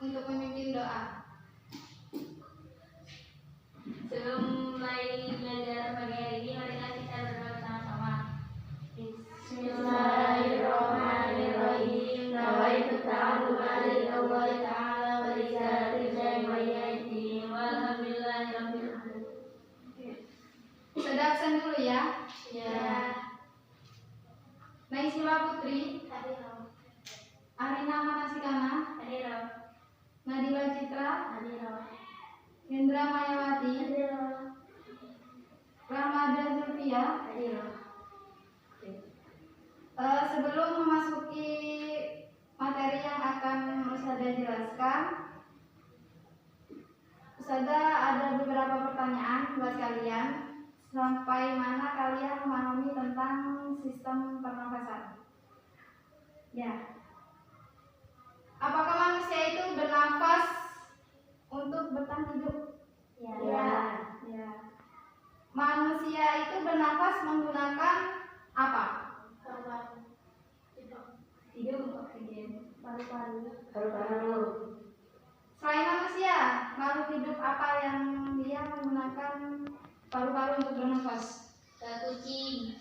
untuk memimpin doa. Sebelum mulai belajar pagi hari ini, marilah kita berdoa sama-sama. Bismillahirrahmanirrahim. Nawaitu ta'alluqa lillahi ta'ala wa lillahi jami'in walhamdulillahirabbil alamin. Sudah absen dulu ya. Ya. Naisila Putri, Hadir. Arina Manasikana, Hadir. Nadila Citra, Hadir. Hendra Mayawati, Hadir. Ramada Zulfia. Hadir. Sebelum memasuki materi yang akan Ustazah jelaskan, Ustazah ada beberapa pertanyaan buat kalian. Sampai mana kalian memahami tentang sistem pernafasan? Ya. Apakah manusia itu bernafas untuk bertahan hidup? Ya. Ya. Manusia itu bernafas menggunakan apa? Hidung, oksigen. Paru-paru. Selain manusia, makhluk hidup apa yang dia menggunakan paru-paru untuk bernafas? Kucing.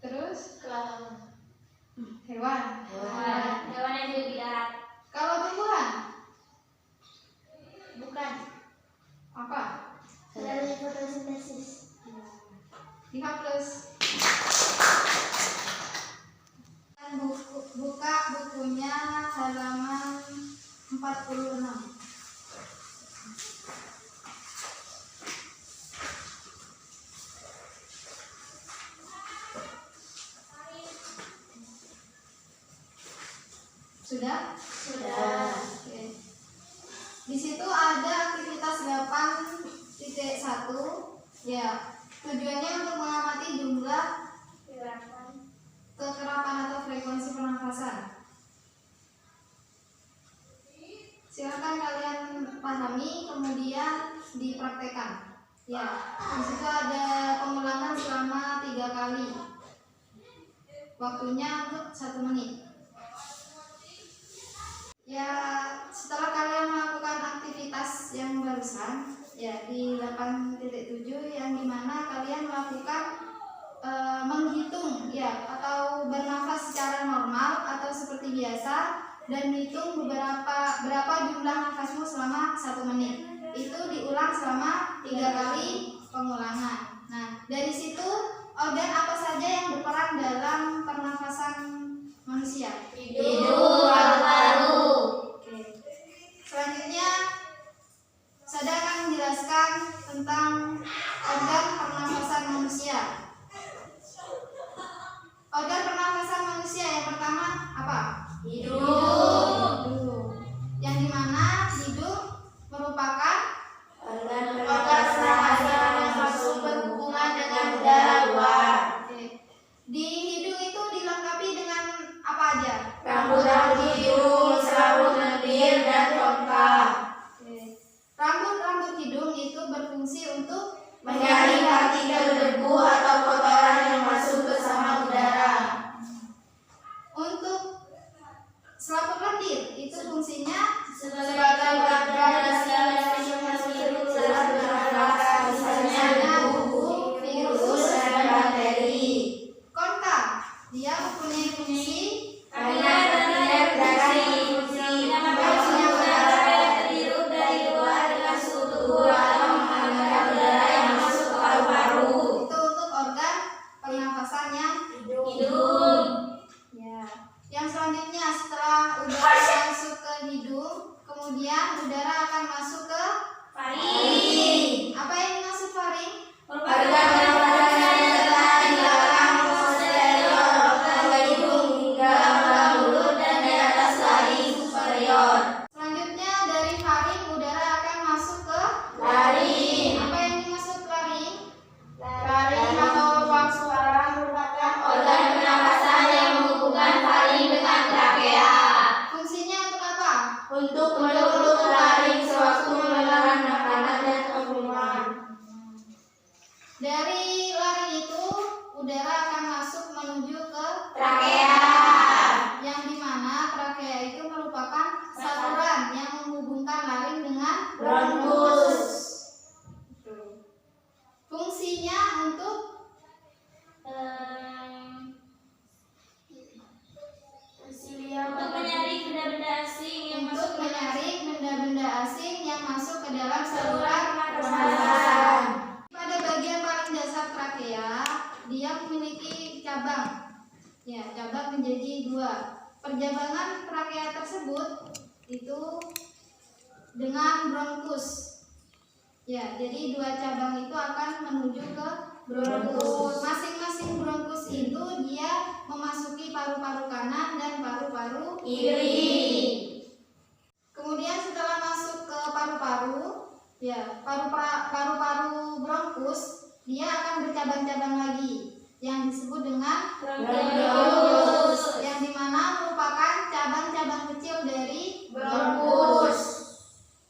Terus Kelawar. hewan. Hewan yang hidup di darat. Kalau tumbuhan Bukan. apa? Melalui fotosintesis. Lihat plus. Buka bukunya halaman 46. Sudah? Sudah. Oke. Di situ ada aktivitas 8.1. Ya, tujuannya untuk mengamati jumlah kekerapan atau frekuensi pernafasan. Silakan kalian pahami kemudian dipraktekkan. Ya, di situ ada pengulangan selama 3 kali. Waktunya untuk 1 menit. Ya, setelah kalian melakukan aktivitas yang barusan, ya di 8.7 yang dimana kalian melakukan menghitung ya atau bernafas secara normal atau seperti biasa dan hitung berapa jumlah nafasmu selama 1 menit. Itu diulang selama 3 kali pengulangan. Nah, dari situ organ apa saja yang berperan dalam pernafasan manusia? Hidung, paru-paru. Oke. Selanjutnya saya akan menjelaskan tentang organ pernafasan manusia. Organ pernafasan manusia yang pertama apa? Hidung. Yang dimana hidung merupakan Organ pernafasan yang langsung berhubungan dengan udara luar. Oke. Di hidung itu dilengkapi dengan apa aja? Rambut-rambut hidung, selaput lendir, dan rongga. Oke. Rambut-rambut hidung itu berfungsi untuk Menyaring partikel debu atau kotoran yang masuk bersama udara. Untuk selaput lendir itu fungsinya Sebagai bagasi dari masing-masing saluran bernafas, misalnya debu, virus, dan bakteri. konka, dia mempunyai fungsi Kalian terlihat dari fungsinya membawa udara yang terhirup dari luar dengan suhu tubuh atau menghangatkan udara yang masuk ke paru-paru. itu untuk organ pernafasan yang Hidung. ya. Yang selanjutnya setelah udara masuk ke hidung, kemudian udara akan masuk ke Faring. apa yang dimaksud faring? Organ pernafasan yang terletak di belakang posterior rongga hidung hingga menjadi 2. Perjabangan trakea tersebut itu dengan bronkus. Ya, jadi 2 cabang itu akan menuju ke bronkus. Masing-masing bronkus itu dia memasuki paru-paru kanan dan paru-paru kiri. Kemudian setelah masuk ke paru-paru, ya, paru-paru bronkus dia akan bercabang-cabang lagi yang disebut dengan bronkiolus, yang dimana merupakan cabang-cabang kecil dari bronkus.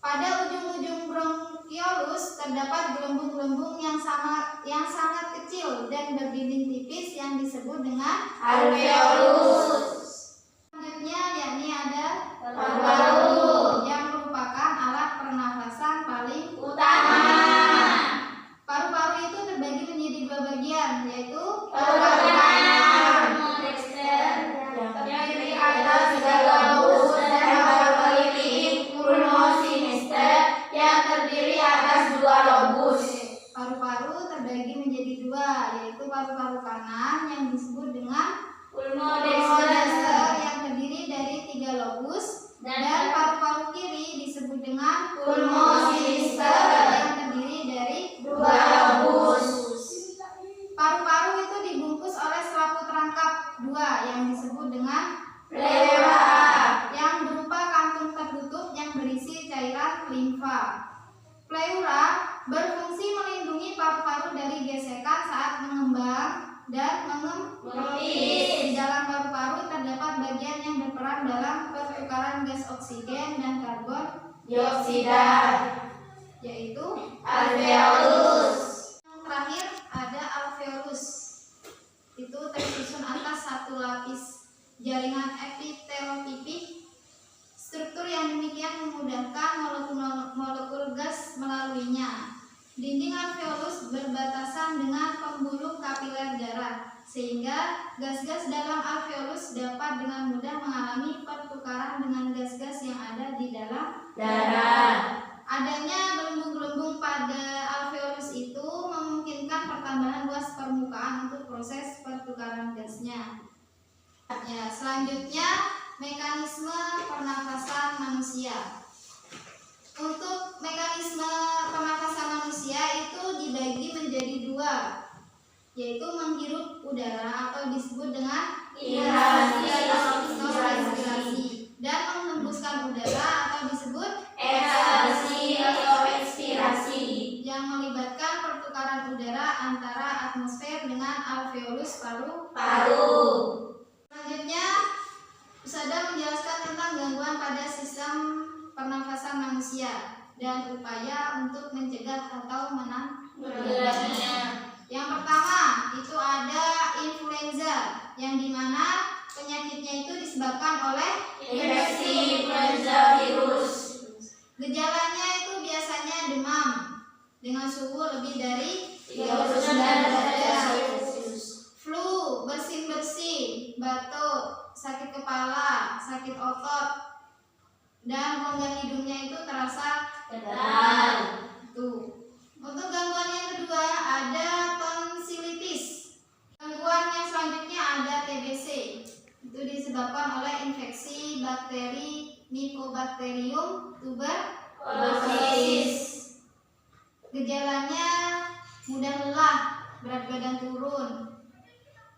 Pada ujung-ujung bronkiolus terdapat gelembung-gelembung yang sangat kecil dan berdinding tipis yang disebut dengan Alveolus. Selanjutnya yakni ada Paru-paru yang merupakan alat pernafasan paling utama. Paru-paru itu terbagi menjadi 2 bagian, yaitu Paru-paru kanan dexter yang terdiri atas 3 lobus dan paru-paru kiri pulmosinister yang terdiri atas 2 lobus. Paru-paru terbagi menjadi 2, yaitu paru-paru kanan yang disebut dengan Pulmodexter yang terdiri dari 3 lobus dan paru-paru kiri disebut dengan pulmosinister yang terdiri dari 2 lobus. Paru-paru itu dibungkus oleh selaput rangkap 2 yang disebut dengan Pleura yang berupa kantung tertutup yang berisi cairan limfa. Pleura berfungsi melindungi paru-paru dari gesekan saat mengembang dan mengempis. Di dalam paru-paru terdapat bagian yang berperan dalam pertukaran gas oksigen dan karbon dioksida, yaitu alveolus. Yang terakhir ada alveolus. Itu tersusun atas 1 lapis jaringan epitelotipik. Struktur yang demikian memudahkan molekul gas melaluinya. Dinding alveolus berbatasan dengan pembuluh kapiler darah, sehingga gas-gas dalam alveolus dapat dengan mudah mengalami pertukaran dengan gas-gas yang ada di dalam Darah. Adanya gelembung-gelembung pada alveolus itu memungkinkan pertambahan luas permukaan untuk proses pertukaran gasnya. Ya, selanjutnya mekanisme pernafasan manusia. Untuk mekanisme pernafasan manusia itu dibagi menjadi 2, yaitu menghirup udara atau disebut dengan Inhalasi atau inspirasi, dan menghembuskan udara atau disebut Ekshalasi atau ekspirasi, yang melibatkan pertukaran udara antara atmosfer dengan alveolus paru. Selanjutnya, Usada menjelaskan tentang gangguan pada sistem pernafasan manusia dan upaya untuk mencegah atau menanggulanginya. Yang pertama itu ada influenza, yang dimana penyakitnya itu disebabkan oleh infeksi influenza virus. Gejalanya itu biasanya demam dengan suhu lebih dari 39 derajat Celcius. flu, bersin-bersin, batuk, sakit kepala, sakit otot, dan rongga hidungnya itu terasa Tebal. Tuh. Untuk gangguan yang kedua ada tonsilitis. Gangguan yang selanjutnya ada TBC. Itu disebabkan oleh infeksi bakteri Mycobacterium tuberculosis. Gejalanya mudah lelah, berat badan turun,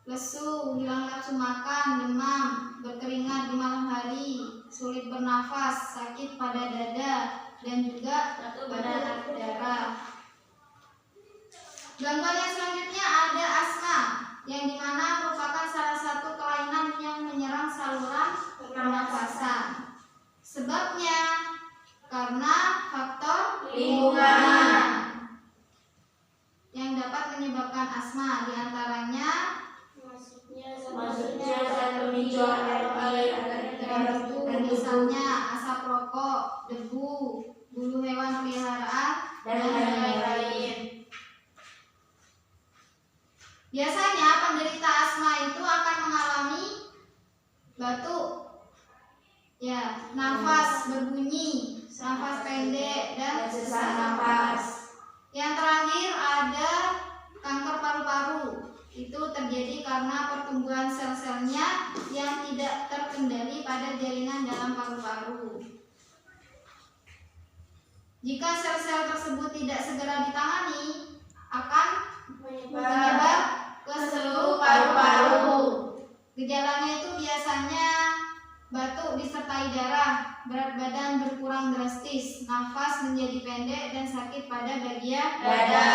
lesu, hilang nafsu makan, demam, berkeringat di malam hari, sulit bernafas, sakit pada dada, dan juga batu darah. Gangguan yang selanjutnya ada asma, yang dimana merupakan salah satu kelainan yang menyerang saluran pernafasan. Sebabnya karena faktor Lingkungan yang dapat menyebabkan asma, diantaranya masuknya zat pemicu alergi dan debu, misalnya asap rokok, debu, bulu hewan peliharaan, dan lain-lain. Biasanya penderita asma itu akan mengalami batuk, ya, nafas berbunyi, nafas pendek, dan sesak nafas. Yang terakhir ada kanker paru-paru. Itu terjadi terjadi karena pertumbuhan sel-selnya yang tidak terkendali pada jaringan dalam paru-paru. Jika sel-sel tersebut tidak segera ditangani, akan menyebar ke seluruh paru-paru. Gejalanya itu biasanya batuk disertai darah, berat badan berkurang drastis, nafas menjadi pendek, dan sakit pada bagian Dada.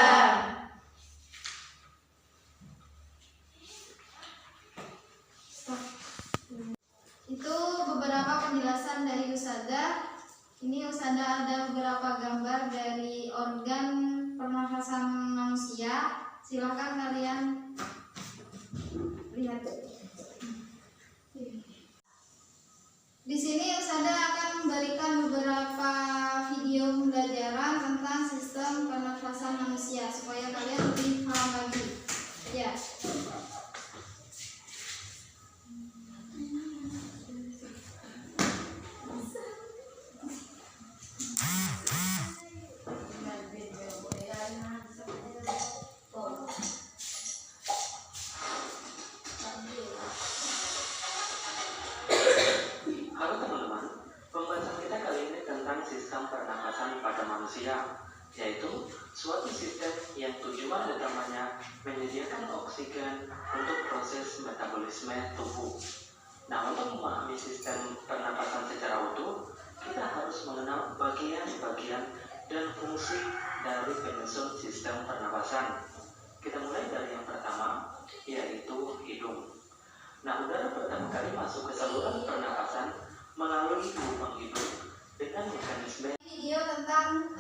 Itu beberapa penjelasan dari Ustazah. Ini Ustazah ada beberapa gambar dari organ pernafasan manusia. Silakan kalian lihat. Di sini Ustazah akan memberikan beberapa video pembelajaran tentang sistem pernafasan manusia supaya kalian lebih paham lagi. Ya. Sistem pernapasan pada manusia, yaitu suatu sistem yang tujuan utamanya menyediakan oksigen untuk proses metabolisme tubuh. Nah, untuk memahami sistem pernapasan secara utuh, kita harus mengenal bagian-bagian dan fungsi dari penyusun sistem pernapasan. Kita mulai dari yang pertama, yaitu hidung. Nah, udara pertama kali masuk ke saluran pernapasan melalui lubang hidung dengan mekanisme. Video tentang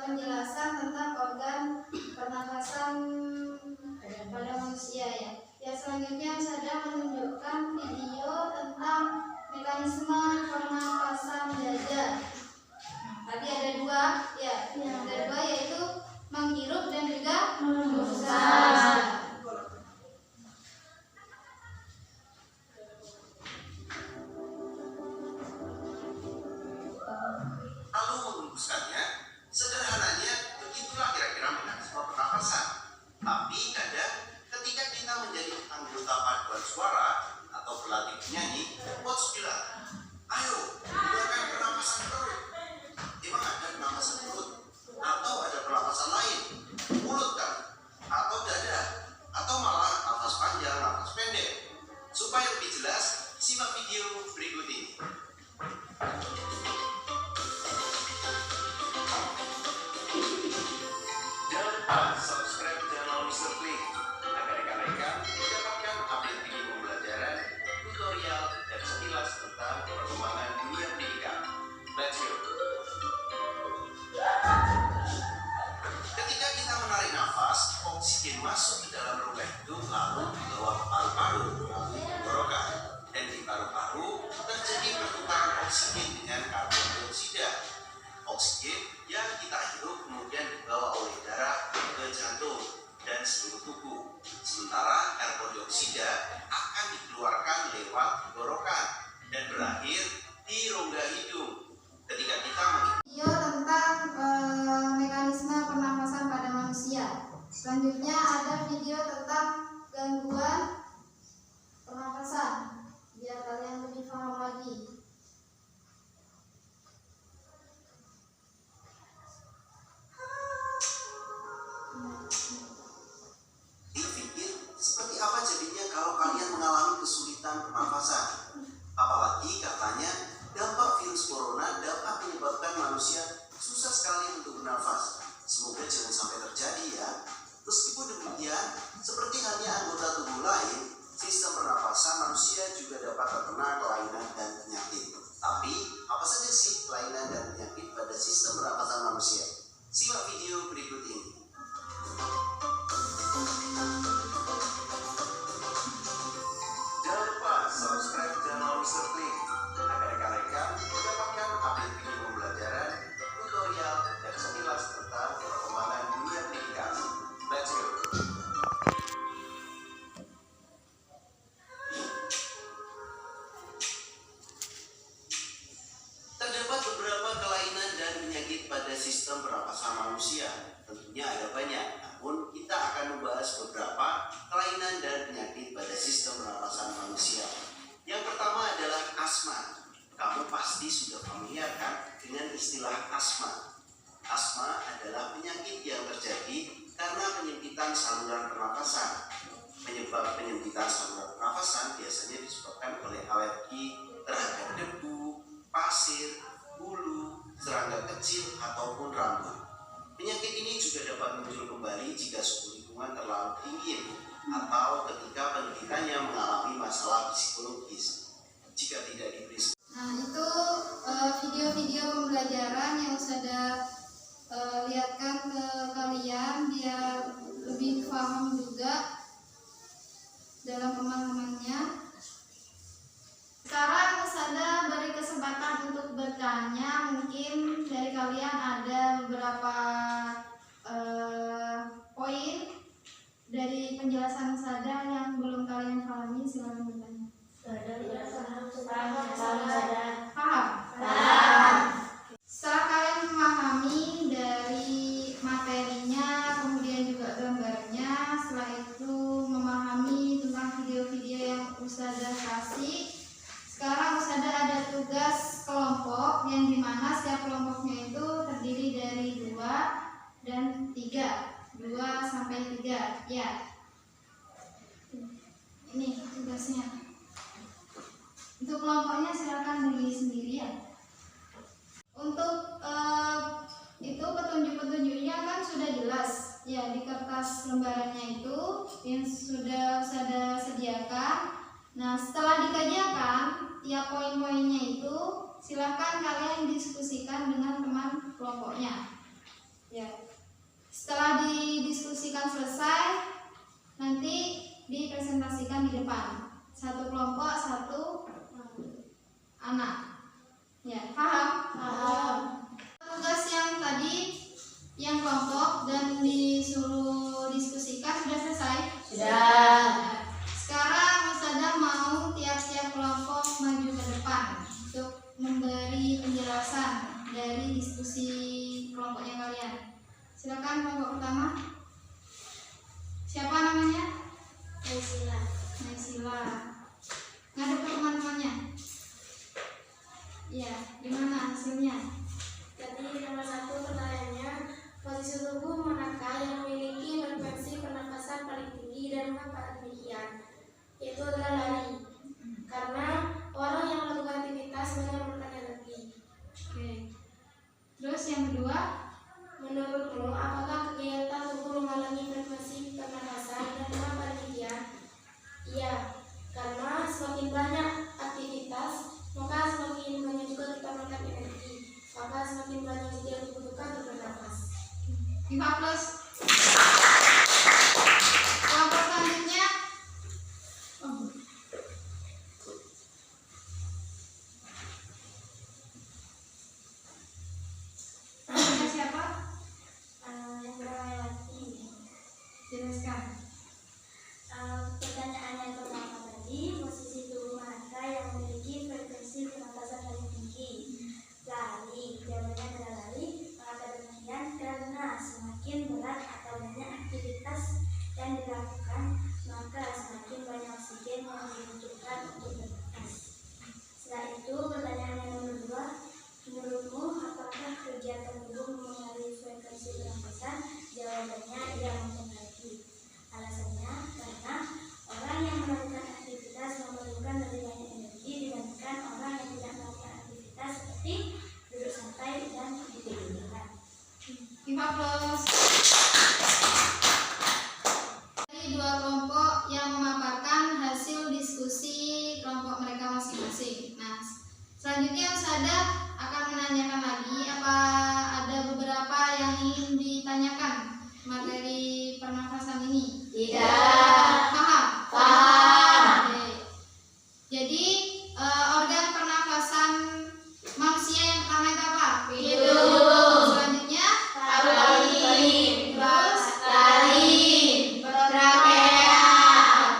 penjelasan tentang organ pernafasan pada manusia ya. Ya, selanjutnya saya menunjukkan video tentang mekanisme pernafasan dada. Tadi ada dua, ya, ada dua yaitu menghirup dan juga menghembuskan. Lalu menghembuskannya, sederhananya begitulah kira-kira mekanisme pernapasan. Tapi kadang ketika kita menjadi anggota paduan suara atau berlatih menyanyi, coach bilang, ayo gunakan pernapasan perut. Emang ada pernapasan perut? Atau ada pernapasan lain? Mulut kan? Atau dada? Atau malah nafas panjang, nafas pendek? Supaya lebih jelas, simak video berikut ini. Subscribe channel Mr. Klik agar rekan-rekan mendapatkan update video pembelajaran, tutorial, dan sekilas tentang asma. Kamu pasti sudah familiar kan dengan istilah asma. Asma adalah penyakit yang terjadi karena penyempitan saluran pernafasan. Penyebab penyempitan saluran pernafasan biasanya disebabkan oleh alergi terhadap debu, pasir, bulu, serangga kecil, ataupun rambut. Penyakit ini juga dapat muncul kembali jika suhu lingkungan terlalu dingin atau ketika penderitanya mengalami masalah psikologis. Jika tidak diberi. Nah, itu video-video pembelajaran yang Ustazah lihatkan ke kalian biar lebih paham juga dalam pemahamannya. Sekarang Ustazah beri kesempatan untuk bertanya. Mungkin dari kalian ada beberapa poin dari penjelasan Ustazah yang belum kalian pahami. Silakan bertanya. Paham? Setelah kalian memahami dari materinya, kemudian juga gambarnya, setelah itu memahami tentang video-video yang Ustazah kasih, sekarang Ustazah ada tugas kelompok yang dimana setiap kelompoknya itu terdiri dari 2 dan 3, 2 sampai 3, ya. Ini tugasnya. Untuk kelompoknya silakan berdiri sendiri ya. Untuk itu petunjuk-petunjuknya kan sudah jelas ya di kertas lembarannya itu yang sudah sediakan. Nah, setelah dikerjakan tiap poin-poinnya itu silakan kalian diskusikan dengan teman kelompoknya. Ya. Setelah didiskusikan selesai, nanti dipresentasikan di depan. Satu kelompok, satu anak. Ya, paham? Tugas yang tadi yang kelompok dan disuruh diskusikan sudah selesai? Sudah. Sekarang Ustazah mau tiap-tiap kelompok maju ke depan untuk memberi penjelasan dari diskusi kelompoknya kalian. Silakan kelompok pertama. Siapa namanya? Naisila. Ngadep ke teman-temannya. Iya, gimana hasilnya? Jadi nomor 1 pertanyaannya, posisi tubuh manakah yang memiliki frekuensi pernafasan paling tinggi dan mengapa demikian? Yaitu adalah lari. Karena orang yang melakukan aktivitas banyak memerlukan energi. Oke. Terus yang kedua, Menurutmu, apakah kegiatan tubuh menghalangi frekuensi pernafasan dan mengapa demikian? Iya, karena semakin banyak aktivitas, maka semakin banyak juga kita menggunakan energi. Maka semakin banyak yang dibutuhkan untuk bernafas. 5+. Kelompok selanjutnya. Namanya siapa? Yang bernama Lati. Jelaskan. Pertanyaan yang pertama tadi, posisi tubuh manakah yang memiliki frekuensi pernapasan paling tinggi? Lari. Jawabannya adalah lari. Mengapa demikian? Karena semakin berat atau banyak aktivitas yang dilakukan, maka semakin banyak oksigen yang dibutuhkan untuk bernafas. Setelah itu, pertanyaan yang nomor 2, menurutmu apakah kegiatan tubuh mempengaruhi frekuensi pernapasan? Jawabannya iya, mempengaruhi. Alasannya karena orang yang melakukan aktivitas memerlukan lebih banyak energi dibandingkan orang yang tidak melakukan aktivitas seperti duduk santai dan tidur-tiduran. 5+. Dari 2 kelompok yang memaparkan hasil diskusi kelompok mereka masing-masing. Nah, selanjutnya Ustazah akan menanyakan lagi apa ada beberapa yang ingin ditanyakan materi pernafasan ini. Tidak. Paham? Oke. Jadi organ pernafasan manusia yang pertama itu apa? Hidung. Selanjutnya Paru-paru. terus Taring. Trakea.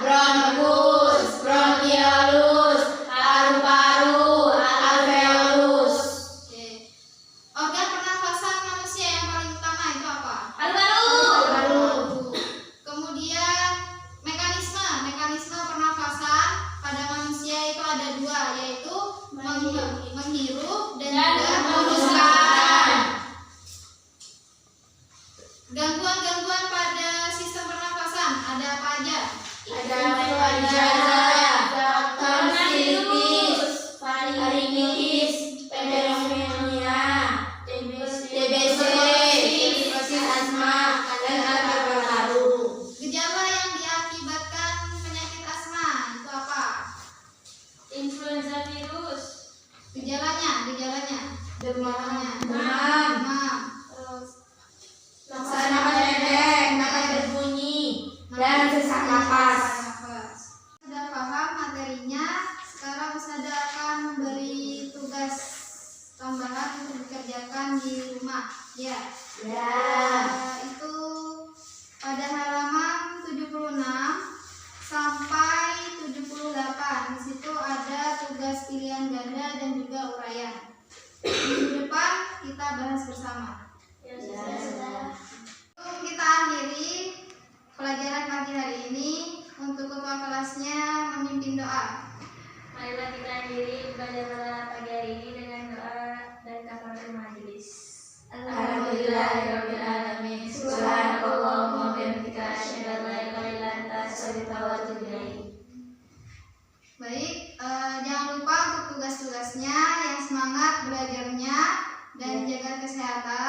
Bronkus. Bronkiolus. Paru-paru. Alveolus. Oke. Organ pernafasan manusia yang paling utama itu apa? Paru-paru. Kemudian menghirup dan juga meneruskan. Gangguan-gangguan pada sistem pernafasan ada apa aja? Ada tonsillitis, faringitis, pneumonia, TBC, asma, dan kanker paru-paru. Gejala yang diakibatkan penyakit asma itu apa? Influenza virus, Gejalanya. demam, Terus sesak napas pendek, napas berbunyi, dan sesak napas. Sudah paham materinya, sekarang Ustazah akan memberi tugas tambahan untuk dikerjakan di rumah. Ya. Itu pada halaman 76 sampai 78. Di situ ada tugas pilihan ganda dan juga uraian. Minggu depan kita bahas bersama. Untuk kita akhiri pelajaran pagi hari ini, untuk ketua kelasnya memimpin doa. Marilah kita akhiri pelajaran pagi hari ini dengan doa dan kafaratul majelis. Alhamdulillahirabbil alamin. Subhanakallahumma wa bihamdika asyhadu an la ilaha illa anta astaghfiruka wa atubu ilaik. Baik, jangan lupa untuk tugas-tugasnya yang semangat belajarnya dan jaga kesehatan.